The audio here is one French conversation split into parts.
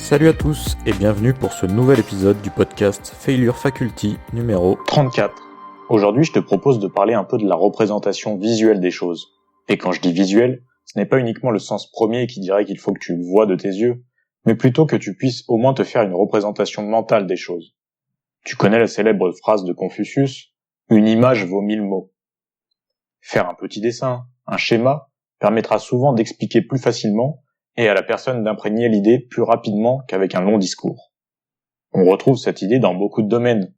Salut à tous et bienvenue pour ce nouvel épisode du podcast Failure Faculty numéro 34. Aujourd'hui, je te propose de parler un peu de la représentation visuelle des choses. Et quand je dis visuel, ce n'est pas uniquement le sens premier qui dirait qu'il faut que tu le vois de tes yeux, mais plutôt que tu puisses au moins te faire une représentation mentale des choses. Tu connais la célèbre phrase de Confucius, « Une image vaut 1000 mots ». Faire un petit dessin, un schéma, permettra souvent d'expliquer plus facilement et à la personne d'imprégner l'idée plus rapidement qu'avec un long discours. On retrouve cette idée dans beaucoup de domaines.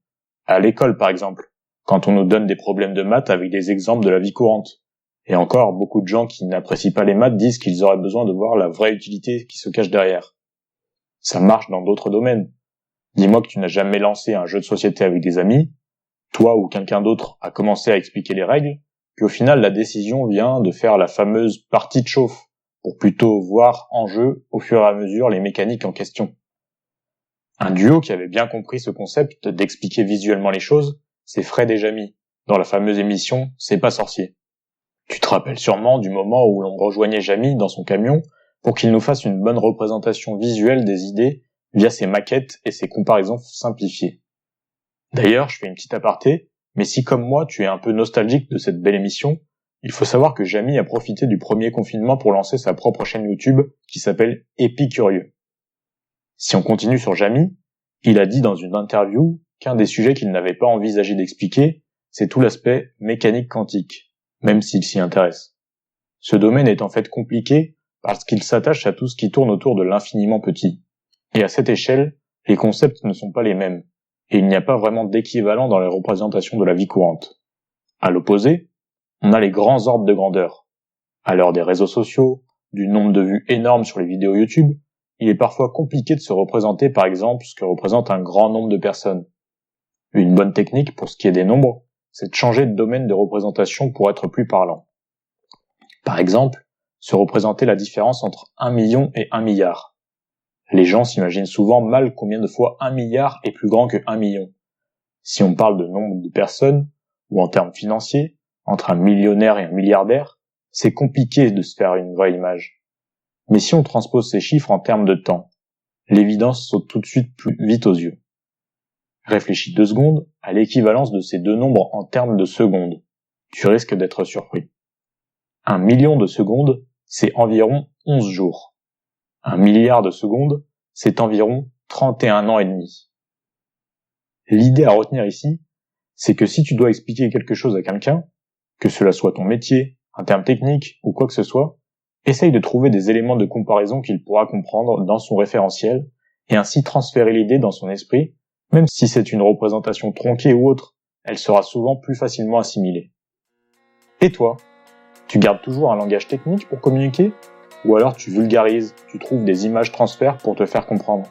À l'école, par exemple, quand on nous donne des problèmes de maths avec des exemples de la vie courante. Et encore, beaucoup de gens qui n'apprécient pas les maths disent qu'ils auraient besoin de voir la vraie utilité qui se cache derrière. Ça marche dans d'autres domaines. Dis-moi que tu n'as jamais lancé un jeu de société avec des amis, toi ou quelqu'un d'autre a commencé à expliquer les règles, puis au final la décision vient de faire la fameuse partie de chauffe, pour plutôt voir en jeu au fur et à mesure les mécaniques en question. Un duo qui avait bien compris ce concept d'expliquer visuellement les choses, c'est Fred et Jamy, dans la fameuse émission C'est pas sorcier. Tu te rappelles sûrement du moment où l'on rejoignait Jamy dans son camion pour qu'il nous fasse une bonne représentation visuelle des idées via ses maquettes et ses comparaisons simplifiées. D'ailleurs, je fais une petite aparté, mais si comme moi tu es un peu nostalgique de cette belle émission, il faut savoir que Jamy a profité du premier confinement pour lancer sa propre chaîne YouTube qui s'appelle Épicurieux. Si on continue sur Jamy, il a dit dans une interview qu'un des sujets qu'il n'avait pas envisagé d'expliquer, c'est tout l'aspect mécanique quantique, même s'il s'y intéresse. Ce domaine est en fait compliqué parce qu'il s'attache à tout ce qui tourne autour de l'infiniment petit. Et à cette échelle, les concepts ne sont pas les mêmes, et il n'y a pas vraiment d'équivalent dans les représentations de la vie courante. À l'opposé, on a les grands ordres de grandeur. À l'heure des réseaux sociaux, du nombre de vues énormes sur les vidéos YouTube, il est parfois compliqué de se représenter par exemple ce que représente un grand nombre de personnes. Une bonne technique pour ce qui est des nombres, c'est de changer de domaine de représentation pour être plus parlant. Par exemple, se représenter la différence entre 1 million et 1 milliard. Les gens s'imaginent souvent mal combien de fois 1 milliard est plus grand que 1 million. Si on parle de nombre de personnes, ou en termes financiers, entre un millionnaire et un milliardaire, c'est compliqué de se faire une vraie image. Mais si on transpose ces chiffres en termes de temps, l'évidence saute tout de suite plus vite aux yeux. Réfléchis 2 secondes à l'équivalence de ces deux nombres en termes de secondes. Tu risques d'être surpris. 1 million de secondes, c'est environ 11 jours. 1 milliard de secondes, c'est environ 31 ans et demi. L'idée à retenir ici, c'est que si tu dois expliquer quelque chose à quelqu'un, que cela soit ton métier, un terme technique ou quoi que ce soit, essaye de trouver des éléments de comparaison qu'il pourra comprendre dans son référentiel et ainsi transférer l'idée dans son esprit, même si c'est une représentation tronquée ou autre, elle sera souvent plus facilement assimilée. Et toi, tu gardes toujours un langage technique pour communiquer ? Ou alors tu vulgarises, tu trouves des images transferts pour te faire comprendre ?